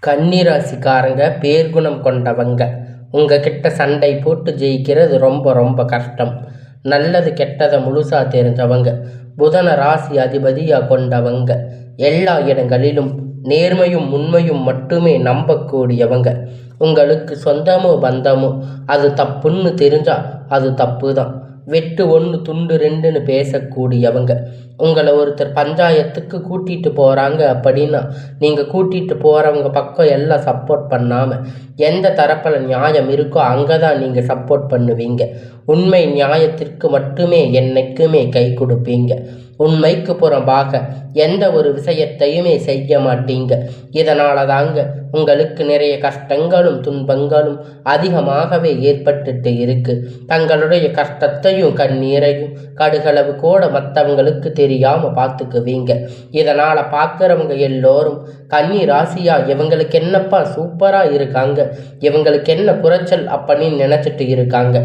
கன்னிராசிக்காரங்க பேர்குணம் கொண்டவங்க. உங்ககிட்ட சண்டை போட்டு ஜெயிக்கிறது ரொம்ப ரொம்ப கஷ்டம். நல்லது கெட்டதை முழுசா தெரிஞ்சவங்க. புதன ராசி அதிபதியாக கொண்டவங்க. எல்லா இடங்களிலும் நேர்மையும் உண்மையும் மட்டுமே நம்பக்கூடியவங்க. உங்களுக்கு சொந்தமோ பந்தமோ அது தப்புன்னு தெரிஞ்சா அது தப்பு தான். வெட்டு ஒன்று துண்டு ரெண்டுன்னு பேசக்கூடியவங்க. உங்களை ஒருத்தர் பஞ்சாயத்துக்கு கூட்டிகிட்டு போகிறாங்க அப்படின்னா நீங்கள் கூட்டிகிட்டு போகிறவங்க பக்கம் எல்லாம் சப்போர்ட் பண்ணாமல் எந்த தரப்பில் நியாயம் இருக்கோ அங்கே தான் நீங்கள் சப்போர்ட் பண்ணுவீங்க. உண்மை நியாயத்திற்கு மட்டுமே என்னைக்குமே கை கொடுப்பீங்க. உண்மைக்கு புறம்பாக எந்த ஒரு விஷயத்தையுமே செய்ய மாட்டீங்க. இதனால தாங்க உங்களுக்கு நிறைய கஷ்டங்களும் துன்பங்களும் அதிகமாகவே ஏற்பட்டுட்டு இருக்கு. தங்களுடைய கஷ்டத்தையும் கண்ணீரையும் கடுகளவு கூட மற்றவங்களுக்கு தெரியாம பார்த்துக்குவீங்க. இதனால பார்க்குறவங்க எல்லோரும் கன்னி ராசியா இவங்களுக்கு என்னப்பா சூப்பரா இருக்காங்க, இவங்களுக்கு என்ன குறைச்சல் அப்படின்னு நினைச்சிட்டு இருக்காங்க.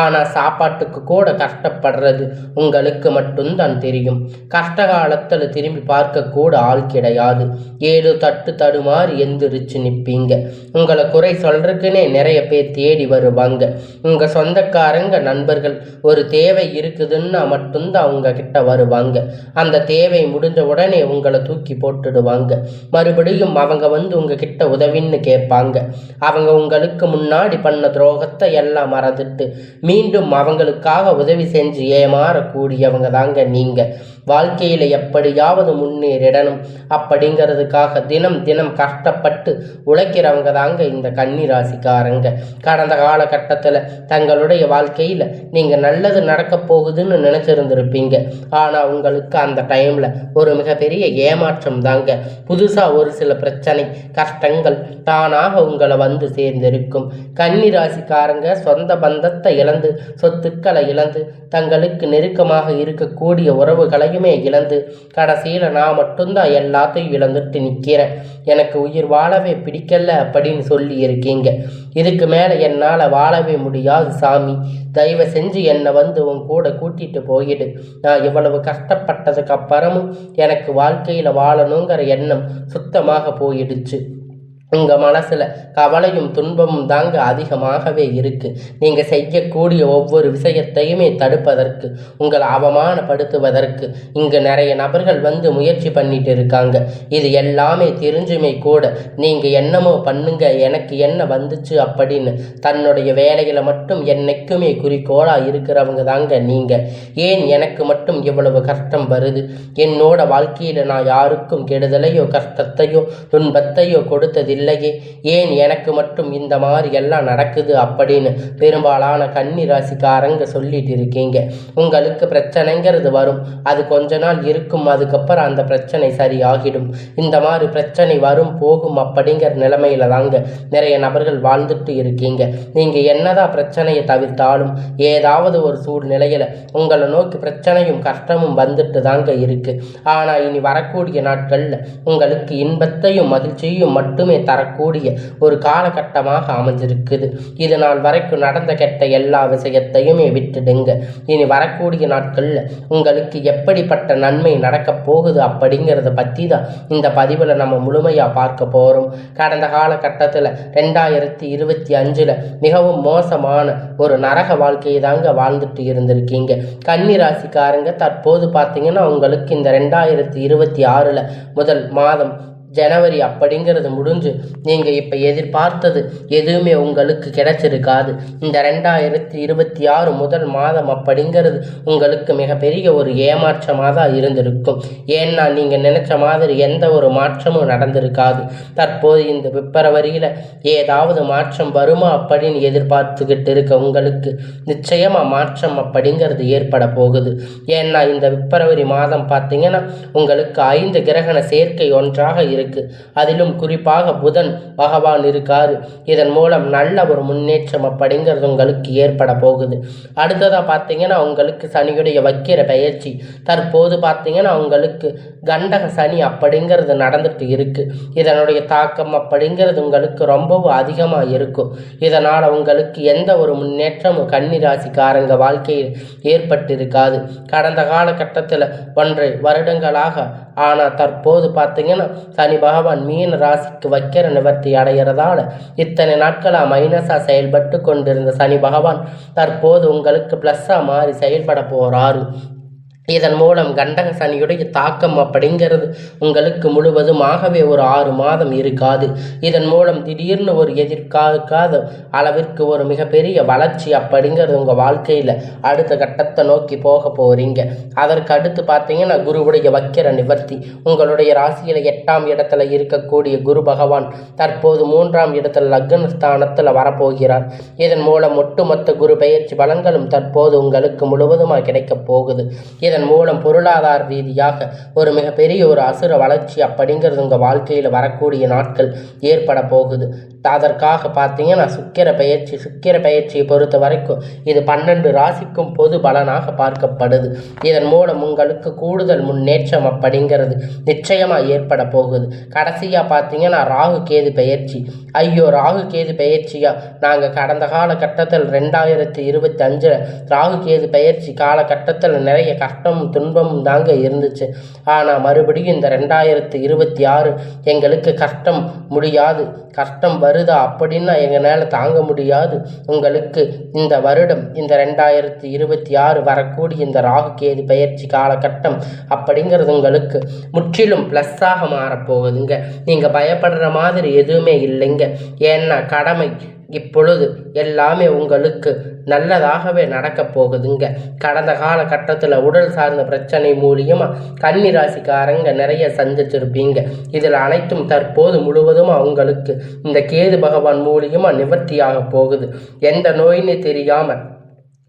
ஆனா சாப்பாட்டுக்கு கூட கஷ்டப்படுறது உங்களுக்கு மட்டும்தான் தெரியும். கஷ்ட காலத்துல திரும்பி பார்க்க கூட ஆள் கிடையாது. ஏதோ தட்டு தடுமாறி எந்திரிச்சு நிற்பீங்க. உங்களை குறை சொல்றதுக்குன்னே நிறைய பேர் தேடி வருவாங்க. உங்க சொந்தக்காரங்க நண்பர்கள் ஒரு தேவை இருக்குதுன்னா மட்டும்தான் அவங்க கிட்ட வருவாங்க. அந்த தேவை முடிஞ்ச உடனே உங்களை தூக்கி போட்டுடுவாங்க. மறுபடியும் அவங்க வந்து உங்ககிட்ட உதவின்னு கேட்பாங்க. அவங்க உங்களுக்கு முன்னாடி பண்ண துரோகத்தை எல்லாம் மறந்துட்டு மீண்டும் அவங்களுக்காக உதவி செஞ்சு ஏமாறக்கூடியவங்க தாங்க நீங்க. வாழ்க்கையில் எப்படியாவது முன்னேறிடணும் அப்படிங்கிறதுக்காக தினம் தினம் கஷ்டப்பட்டு உழைக்கிறவங்க தாங்க இந்த கன்னி ராசிக்காரங்க. கடந்த காலகட்டத்தில் தங்களுடைய வாழ்க்கையில் நீங்கள் நல்லது நடக்க போகுதுன்னு நினச்சிருந்துருப்பீங்க. ஆனால் உங்களுக்கு அந்த டைமில் ஒரு மிகப்பெரிய ஏமாற்றம் தாங்க. புதுசாக ஒரு சில பிரச்சனை கஷ்டங்கள் தானாக உங்களை வந்து சேர்ந்திருக்கும். கன்னி ராசிக்காரங்க சொந்த பந்தத்தை இழந்து சொத்துக்களை இழந்து தங்களுக்கு நெருக்கமாக இருக்கக்கூடிய உறவுகளையுமே இழந்து கடைசியில் நான் மட்டும்தான் எல்லாத்தையும் இழந்துட்டு நிற்கிறேன், எனக்கு உயிர் வாழவே பிடிக்கல அப்படின்னு சொல்லி இருக்கீங்க. இதுக்கு மேலே என்னால் வாழவே முடியாது சாமி, தயவு செஞ்சு என்னை வந்து உன் கூட கூட்டிகிட்டு போயிடு. நான் இவ்வளவு கஷ்டப்பட்டதுக்கு அப்புறமும் எனக்கு வாழ்க்கையில் வாழணுங்கிற எண்ணம் சுத்தமாக போயிடுச்சு. உங்கள் மனசில் கவலையும் துன்பமும் தாங்க அதிகமாகவே இருக்குது. நீங்கள் செய்யக்கூடிய ஒவ்வொரு விஷயத்தையுமே தடுப்பதற்கு, உங்களை அவமானப்படுத்துவதற்கு இங்கே நிறைய நபர்கள் வந்து முயற்சி பண்ணிட்டு இருக்காங்க. இது எல்லாமே தெரிஞ்சுமே கூட நீங்கள் என்னமோ பண்ணுங்க, எனக்கு என்ன வந்துச்சு அப்படின்னு தன்னுடைய வேலைகளை மட்டும் என்னைக்குமே குறிக்கோளாக இருக்கிறவங்க தாங்க நீங்கள். ஏன் எனக்கு மட்டும் இவ்வளவு கஷ்டம் வருது, என்னோட வாழ்க்கையில் நான் யாருக்கும் கெடுதலையோ கஷ்டத்தையோ துன்பத்தையோ கொடுத்ததில்லையே, ஏன் எனக்கு மட்டும் இந்த மாதிரி எல்லாம் நடக்குது அப்படின்னு பெரும்பாலான கன்னி ராசிக்காரங்க சொல்லிட்டு இருக்கீங்க. உங்களுக்கு பிரச்சனைங்கிறது வரும், அது கொஞ்ச நாள் இருக்கும், அதுக்கப்புறம் அந்த பிரச்சனை சரியாகிடும். இந்த மாதிரி பிரச்சனை வரும் போகும் அப்படிங்கிற நிலைமையில தாங்க நிறைய நபர்கள் வாழ்ந்துட்டு இருக்கீங்க. நீங்க என்னதான் பிரச்சனையை தவிர்த்தாலும் ஏதாவது ஒரு சூழ்நிலையில உங்களை நோக்கி பிரச்சனையும் கஷ்டமும் வந்துட்டு தாங்க இருக்கு. ஆனா இனி வரக்கூடிய நாட்கள்ல உங்களுக்கு இன்பத்தையும் மகிழ்ச்சியும் மட்டுமே தரக்கூடிய ஒரு காலகட்டமாக அமைஞ்சிருக்குது. இது நாள் வரைக்கும் நடந்த கெட்ட எல்லா விஷயத்தையுமே விட்டுடுங்க. இனி வரக்கூடிய நாட்கள்ல உங்களுக்கு எப்படிப்பட்ட நன்மை நடக்க போகுது அப்படிங்கிறத பற்றி தான் இந்த பதிவில் நம்ம முழுமையாக பார்க்க போகிறோம். கடந்த காலகட்டத்தில் 2025 மிகவும் மோசமான ஒரு நரக வாழ்க்கையை தாங்க வாழ்ந்துட்டு இருந்திருக்கீங்க. கன்னி ராசிக்காரங்க தற்போது பார்த்தீங்கன்னா உங்களுக்கு இந்த 2026 முதல் மாதம் ஜனவரி அப்படிங்கிறது முடிஞ்சு நீங்கள் இப்போ எதிர்பார்த்தது எதுவுமே உங்களுக்கு கிடைச்சிருக்காது. இந்த 2026 முதல் மாதம் அப்படிங்கிறது உங்களுக்கு மிகப்பெரிய ஒரு ஏமாற்றமாக தான் இருந்திருக்கும். ஏன்னா நீங்கள் நினைச்ச மாதிரி எந்த ஒரு மாற்றமும் நடந்திருக்காது. தற்போது இந்த பிப்ரவரியில் ஏதாவது மாற்றம் வருமா அப்படின்னு எதிர்பார்த்துக்கிட்டு இருக்க உங்களுக்கு நிச்சயமாக மாற்றம் அப்படிங்கிறது ஏற்பட போகுது. ஏன்னா இந்த பிப்ரவரி மாதம் பார்த்தீங்கன்னா உங்களுக்கு 5 கிரகண சேர்க்கை ஒன்றாக இருக்கு. அதிலும் குறிப்பாக புதன் பகவான் இருக்காரு. இதன் மூலம் நல்ல ஒரு முன்னேற்றம் அப்படிங்கிறது உங்களுக்கு ஏற்பட போகுது. அடுத்ததா பார்த்தீங்கன்னா உங்களுக்கு சனியுடைய வக்கிர பயிற்சி. தற்போது பார்த்தீங்கன்னா உங்களுக்கு கண்டக சனி அப்படிங்கிறது நடந்துட்டு இருக்கு. இதனுடைய தாக்கம் அப்படிங்கிறது உங்களுக்கு ரொம்பவும் அதிகமாக இருக்கும். இதனால் உங்களுக்கு எந்த ஒரு முன்னேற்றமும் கன்னி ராசிக்காரங்க வாழ்க்கையில் ஏற்பட்டிருக்காது. கடந்த காலகட்டத்தில் 1.5 வருடங்களாக ஆனால் தற்போது பார்த்தீங்கன்னா சனி பகவான் மீன ராசிக்கு வக்கிர நிவர்த்தி அடைகிறதால இத்தனை நாட்களாக மைனஸாக செயல்பட்டு கொண்டிருந்த சனி பகவான் தற்போது உங்களுக்கு ப்ளஸ்ஸாக மாறி செயல்பட போகிறாரு. இதன் மூலம் கண்டக சனியுடைய தாக்கம் அப்படிங்கிறது உங்களுக்கு முழுவதுமாகவே ஒரு 6 மாதம் இருக்காது. இதன் மூலம் திடீர்னு ஒரு எதிர்பார்க்காத அளவிற்கு ஒரு மிகப்பெரிய வளர்ச்சி அப்படிங்கிறது உங்கள் வாழ்க்கையில் அடுத்த கட்டத்தை நோக்கி போக போகிறீங்க. அதற்கு அடுத்து பார்த்தீங்கன்னா குருவுடைய வக்கிர நிவர்த்தி. உங்களுடைய ராசியில் 8ஆம் இடத்துல இருக்கக்கூடிய குரு பகவான் தற்போது 3ஆம் இடத்துல லக்னஸ்தானத்தில் வரப்போகிறார். இதன் மூலம் ஒட்டுமொத்த குரு பெயர்ச்சி பலன்களும் தற்போது உங்களுக்கு முழுவதுமாக கிடைக்கப் போகுது. இதன் மூலம் பொருளாதார ரீதியாக ஒரு மிகப்பெரிய ஒரு அசுர வளர்ச்சி அப்படிங்கிறது உங்கள் வாழ்க்கையில் வரக்கூடிய நாட்கள் ஏற்பட போகுது. அதற்காக பார்த்தீங்கன்னா சுக்கிர பயிற்சியை பொறுத்த வரைக்கும் இது 12 ராசிக்கும் பொது பலனாக பார்க்கப்படுது. இதன் மூலம் உங்களுக்கு கூடுதல் முன்னேற்றம் அப்படிங்கிறது நிச்சயமாக ஏற்பட போகுது. கடைசியாக பார்த்தீங்கன்னா ராகு கேது பயிற்சி. ராகு கேது பயிற்சியா நாங்கள் கடந்த காலகட்டத்தில் 2025 ராகு கேது பயிற்சி காலகட்டத்தில் நிறைய கஷ்டமும் துன்பமும் தாங்க இருந்துச்சு. ஆனால் மறுபடியும் இந்த 2026 எங்களுக்கு கஷ்டம் முடியாது, கஷ்டம் வருதா அப்படின்னா எங்களால் தாங்க முடியாது. உங்களுக்கு இந்த வருடம் இந்த 2026 வரக்கூடிய இந்த ராகு கேது பயிற்சி காலகட்டம் அப்படிங்கிறது உங்களுக்கு முற்றிலும் ப்ளஸ்ஸாக மாறப்போகுதுங்க. நீங்கள் பயப்படுற மாதிரி எதுவுமே இல்லைங்க. ஏன்னா கடமை இப்பொழுது எல்லாமே உங்களுக்கு நல்லதாகவே நடக்க போகுதுங்க. கடந்த காலகட்டத்தில் உடல் சார்ந்த பிரச்சனை மூலியமாக கன்னி ராசிக்காரங்க நிறைய சந்திச்சிருப்பீங்க. இதில் அனைத்தும் தற்போது முழுவதுமாக உங்களுக்கு இந்த கேது பகவான் மூலியமாக நிவர்த்தியாக போகுது. எந்த நோயின்னு தெரியாமல்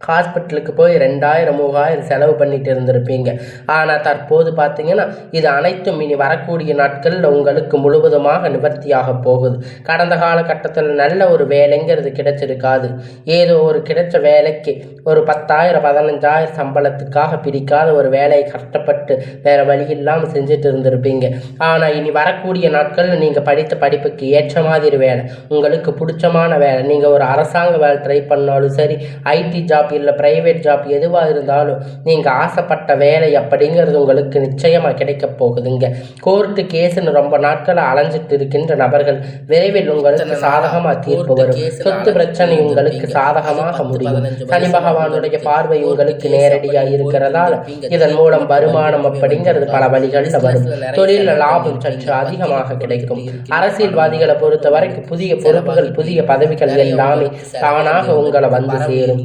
ஹாஸ்பிட்டலுக்கு போய் 2000-3000 செலவு பண்ணிட்டு இருந்திருப்பீங்க. ஆனால் தற்போது பார்த்தீங்கன்னா இது அனைத்தும் இனி வரக்கூடிய நாட்களில் உங்களுக்கு முழுவதுமாக நிவர்த்தியாக போகுது. கடந்த காலகட்டத்தில் நல்ல ஒரு வேலைங்கிறது கிடைச்சிருக்காது. ஏதோ ஒரு கிடைச்ச வேலைக்கு ஒரு 10,000-15,000 சம்பளத்துக்காக பிடிக்காத ஒரு வேலையை கஷ்டப்பட்டு வேறு வழி இல்லாமல் செஞ்சுட்டு இருந்திருப்பீங்க. ஆனால் இனி வரக்கூடிய நாட்களில் நீங்கள் படித்த படிப்புக்கு ஏற்ற மாதிரி வேலை, உங்களுக்கு பிடிச்சமான வேலை, நீங்கள் ஒரு அரசாங்க வேலை ட்ரை பண்ணாலும் சரி, ஐடி ஜாப் இல்லை பிரைவேட் ஜாப் எதுவாக இருந்தாலும் நீங்கள் ஆசைப்பட்ட வேலை அப்படிங்கிறது உங்களுக்கு நிச்சயமாக கிடைக்க போகுதுங்க. கோர்ட்டு கேஸுன்னு ரொம்ப நாட்களாக அலைஞ்சிட்டு இருக்கின்ற நபர்கள் விரைவில் உங்களுக்கு சாதகமாக தீர்ப்பு வரும். சொத்து பிரச்சனை உங்களுக்கு சாதகமாக முடியும். சனி பகவானுடைய பார்வை உங்களுக்கு நேரடியாக இருக்கிறதால இதன் மூலம் வருமானம் அப்படிங்கிறது பல வழிகளில் வரும். தொழில் லாபம் சற்று அதிகமாக கிடைக்கும். அரசியல்வாதிகளை பொறுத்த வரைக்கும் புதிய பொறுப்புகள், புதிய பதவிகள் எல்லாமே தானாக உங்களை வந்து சேரும்.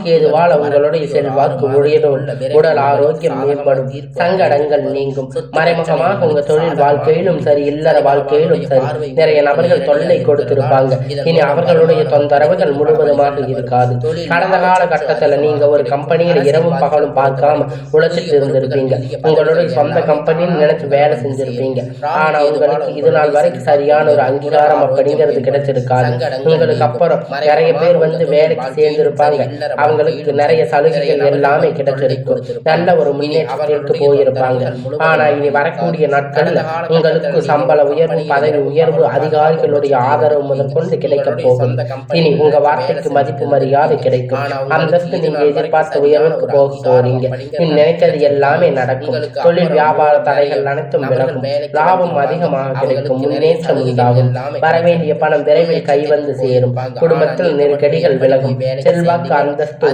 கேதுவால் உங்களுடைய செல்வாக்கு உயரும், உடல் ஆரோக்கியம் மேம்படும், சங்கடங்கள் நீங்கும். மறைமுகமாக உங்க தொழில் வாழ்க்கையிலும் சரி, இல்லற வாழ்க்கையிலும் சரி நிறைய நபர்கள் தொல்லை கொடுத்திருப்பாங்க. இனி அவர்களுடைய தொந்தரவுகள் முழுவதுமாக இருக்காது. கடந்த காலகட்டத்தில் நீங்க ஒரு கம்பெனியில் இரவும் பகலும் பார்க்காம உழைச்சிட்டு இருந்திருப்பீங்க. உங்களுடைய சொந்த கம்பெனின்னு நினைச்சு வேலை செஞ்சிருப்பீங்க. ஆனா உங்களுக்கு இது நாள் வரைக்கும் சரியான ஒரு அங்கீகாரம் அப்படிங்கிறது கிடைச்சிருக்காது. உங்களுக்கு அப்புறம் நிறைய பேர் வந்து வேலைக்கு சேர்ந்திருப்பாங்க. அவங்களுக்கு நிறைய சலுகைகள் எல்லாமே கிடைச்சிருக்கும். நல்ல ஒரு முன்னேற்றத்திற்கு போயிருப்பாங்க. ஆனா இனி வரக்கூடிய நாட்களில் உங்களுக்கு சம்பள உயர்வு, பதவி உயர்வு, அதிகாரிகளுடைய ஆதரவு முதற்கொண்டு கிடைக்க போகும். இனி உங்க வார்த்தைக்கு மதிப்பு மரியாதை கிடைக்கும். அந்தஸ்து நீங்க எதிர்பார்த்த உயர்வுக்கு போக போறீங்க. நீ நினைக்கிறது எல்லாமே நடக்கும். தொழில் வியாபார தடைகள் அனைத்தும் விலகும். லாபம் அதிகமாக கிடைக்கும். முன்னேற்றம் உண்டாகும். வரவேண்டிய பணம் விரைவில் கைவந்து சேரும். குடும்பத்தில் நெருக்கடிகள் விலகும். செல்வாக்கு அந்தஸ்து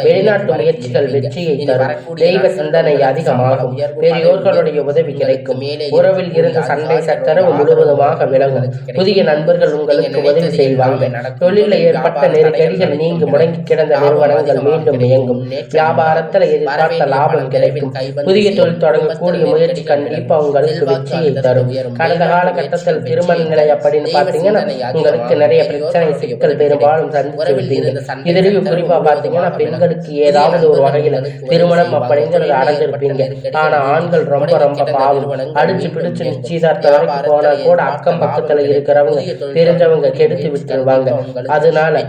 வெளிநாட்டு முயற்சிகள் வெற்றியை தரும். தெய்வ சிந்தனை அதிகமாகும். பெரியோர்களுடைய உதவி கிடைக்கும். உறவில் இருந்து சண்டை சச்சரவு முழுவதுமாக விலகும். புதிய நண்பர்கள் உங்களுக்கு உதவி செய்வாங்க. தொழிலில் ஏற்பட்ட நெருக்கடிகள் நீங்கி முடங்கி கிடந்த நிறுவனங்கள் மீண்டும் இயங்கும். வியாபாரத்தில் எதிர்பார்த்த லாபம் கிடைக்கும். புதிய தொழில் தொடங்கக்கூடிய முயற்சி கண்டிப்பா உங்களுக்கு வெற்றியை தரும். கடந்த காலகட்டத்தில் திருமண நிலை அப்படின்னு பார்த்தீங்கன்னா உங்களுக்கு நிறைய பிரச்சனை சிக்கல் பெரும்பாலும் சந்தித்து விட்டீங்க. இதிலையும் குறிப்பா பார்த்தீங்கன்னா பெண்களுக்கு ஏதாவது ஒரு வகையில் திருமணம் அப்படிங்கிறது அடைஞ்சிருப்பீங்க. ஆனா ஆண்கள் ரொம்ப ரொம்ப பாவம். அடிச்சு பிடிச்சு நிச்சயதார்த்த வரைக்கும் போனா கூட அக்கம் பக்கத்துல இருக்கிறவங்க தெரிஞ்சவங்க கெடுத்து விட்டுருவாங்க. அதனால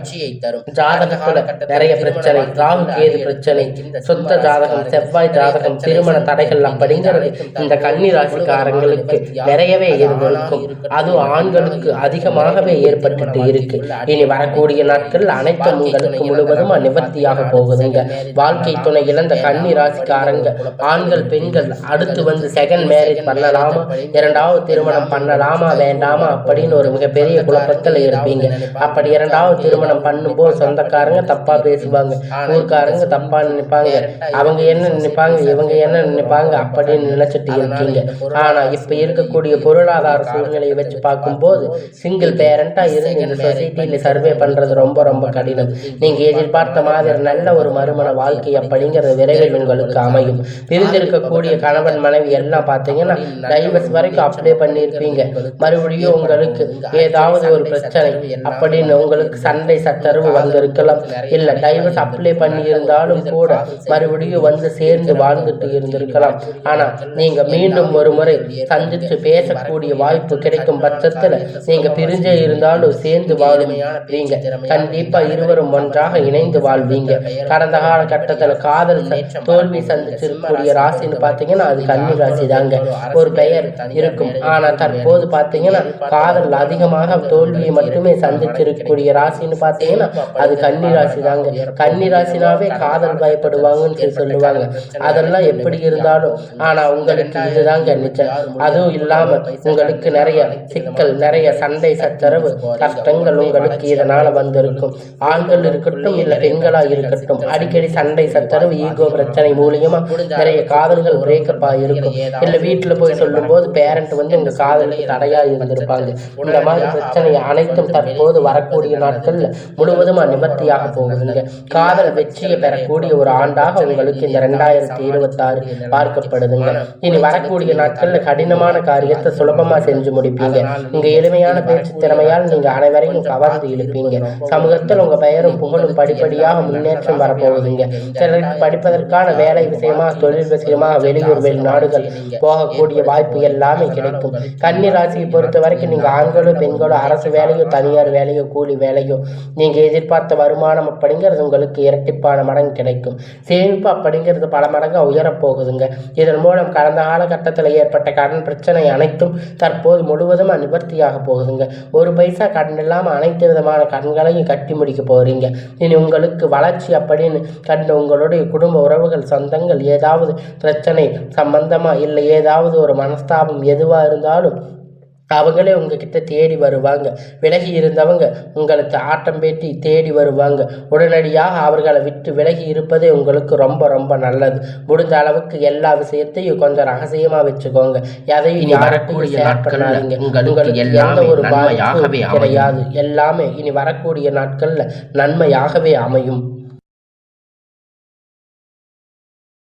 ஜாதகத்துல நிறைய பிரச்சனை, ராகு கேது பிரச்சனை, சொந்த ஜாதகம், செவ்வாய் ஜாதகம், திருமண தடைகள் அப்படிங்கிறது இந்த கன்னி ராசிக்காரங்களுக்கு நிறையவே இருந்திருக்கும். அதுவும் ஆண்களுக்கு அதிகமாகவே ஏற்பட்டு இருக்கு. இனி வரக்கூடிய நாட்கள் அனைத்தும் உங்களுக்கு முழுவதும் நிவர்த்தியாக போகுதுங்க. வாழ்க்கை துணை இழந்த கன்னி ராசிக்காரங்க ஆண்கள் பெண்கள் அடுத்து வந்து செகண்ட் மேரேஜ் பண்ணலாமா, இரண்டாவது திருமணம் பண்ணலாமா வேண்டாமா அப்படின்னு ஒரு மிகப்பெரிய குழப்பத்தில் இருப்பீங்க. அப்படி இரண்டாவது திருமணம் பண்ணும்போது சொந்தக்காரங்க தப்பா பேசுவாங்க, ஊர்க்காரங்க தப்பா நினைப்பாங்க, அவங்க என்ன நினைப்பாங்க இவங்க என்ன நினைப்பாங்க அப்படின்னு நினைச்சிட்டு இருக்கீங்க. ஆனா இப்ப இருக்கக்கூடிய பொருளாதார சூழ்நிலையை வச்சு பார்க்கும்போது சிங்கிள் பேரண்டா இருந்து இந்த சொசைட்டியில சர்வே பண்றது ரொம்ப ரொம்ப கடினம். நீங்க எதிர்பார்த்த மாதிரி நல்ல ஒரு மறுமண வாழ்க்கை அப்படிங்கிறது விரைவில் உங்களுக்கு அமையும். பிரிந்திருக்கக்கூடிய கணவன் மனைவி எல்லாம் பார்த்தீங்கன்னா டைவர்ஸ் வரைக்கும் அப்ளை பண்ணியிருப்பீங்க. மறுபடியும் உங்களுக்கு ஏதாவது ஒரு பிரச்சனை அப்படின்னு உங்களுக்கு சண்டை சச்சரவு வந்திருக்கலாம். இல்ல டைவர்ஸ் அப்ளை பண்ணி இருந்தாலும் கூட மறுபடியும் வந்து சேர்ந்து வாழ்ந்துட்டு இருந்திருக்கலாம். ஆனா நீங்க மீண்டும் ஒரு முறை சந்திச்சு பேசக்கூடிய வாய்ப்பு கிடைக்கும் பட்சத்துல நீங்க பிரிஞ்சே இருந்தாலும் சேர்ந்து வாழ்வீங்க. கண்டிப்பா இருவரும் ஒன்றாக இணைந்து வாழ்வீங்க. கடந்த கால கட்டத்துல காதல் தோல்வி சந்திச்சிருக்கக்கூடிய ராசின்னு பாத்தீங்கன்னா அது கன்னி ராசி தாங்க. ஒரு பெயர் இருக்கும், ஆனா தற்போது பாத்தீங்கன்னா காதல் அதிகமாக தோல்வியை மட்டுமே சந்திச்சிருக்கக்கூடிய ராசின்னு பாத்தீங்கன்னா அது கன்னி ராசி தாங்க. கன்னி ராசினாவே காதல் பயப்படுவாங்கன்னு சொல்லுவாங்க. அதெல்லாம் எப்படி இருந்தாலும் ஆனா உங்களுக்கு இதுதாங்க நிச்சயம். அதுவும் இல்லாம உங்களுக்கு நிறைய சிக்கல், நிறைய சண்டை சச்சரவு கஷ்டங்கள் உங்களுக்கு இதனால வந்திருக்கும். ஆண்கள் இருக்கட்டும் இல்ல பெண்களா இருக்கட்டும் அடிக்கடி சண்டை சச்சரவு ஈகோ பிரச்சனை மூலியமா நிறைய காதல்கள் பிரேக்கப் ஆகிருக்கும். இல்ல வீட்டுல போய் சொல்லும் போது பேரண்ட் வந்து உங்க காதலுக்கு தடையா இருந்திருப்பாங்க. இந்த மாதிரி பிரச்சனை அனைத்தும் தற்போது வரக்கூடிய நாட்கள்ல முழுவதுமா நிவர்த்தியாக போகுதுங்க. காதல் வெற்றியை பெறக்கூடிய ஒரு ஆண்டாக உங்களுக்கு இந்த 2026 பார்க்கப்படுதுங்க. இனி வரக்கூடிய நாட்கள்ல கடினமான காரியத்தை சுலபமா செஞ்சு முடிப்பீங்க. உங்க எளிமையான பேச்சு திறமையால் நீங்க அனைவரையும் கவர்ந்து இழுப்பீங்க. சமூகத்தில் உங்க பெயரும் புகழும் படிப்படியாக முன்னேற்றம் வரப்போகுதுங்க. சிலருக்கு படிப்பதற்கான வேலை விஷயமா தொழில் விஷயமா வெளியூர் வெளிநாடுகள் போகக்கூடிய வாய்ப்பு எல்லாமே கிடைக்கும். கன்னி ராசியை பொறுத்த வரைக்கும் நீங்க ஆண்களோ பெண்களோ அரசு வேலையோ தனியார் வேலையோ கூலி வேலையோ நீங்க எதிர்பார்த்த வருமானம் அப்படிங்கிறது உங்களுக்கு இரட்டிப்பான மடங்கு கிடைக்கும். சேமிப்பு அப்படிங்கிறது பல மடங்கு உயரப்போகுதுங்க. இதன் மூலம் கடந்த காலகட்டத்தில் ஏற்பட்ட கடன் பிரச்சனை அனைத்தும் தற்போது முழுவதுமா நிவர்த்தியாக போகுதுங்க. ஒரு பைசா கடன் இல்லாமல் அனைத்து விதமான கடன்களையும் கட்டி முடிக்க போறீங்க. இனி உங்களுக்கு வளர்ச்சி அப்படின்னு கண்ட உங்களுடைய குடும்ப உறவுகள் சொந்தங்கள் ஏதாவது பிரச்சனை சம்பந்தமா இல்லை ஏதாவது ஒரு மனஸ்தாபம் எதுவா இருந்தாலும் அவங்களே உங்ககிட்ட தேடி வருவாங்க. விலகி இருந்தவங்க உங்களுக்கு ஆட்டம் பேட்டி தேடி வருவாங்க. உடனடியாக அவர்களை விட்டு விலகி இருப்பதே உங்களுக்கு ரொம்ப ரொம்ப நல்லது. முடிஞ்ச அளவுக்கு எல்லா விஷயத்தையும் கொஞ்சம் ரகசியமா வச்சுக்கோங்க. எதையும் வரக்கூடிய நாட்கள்ல உங்களுக்கு எந்த ஒரு பாதிப்பும் கிடையாது. எல்லாமே இனி வரக்கூடிய நாட்கள்ல நன்மையாகவே அமையும்.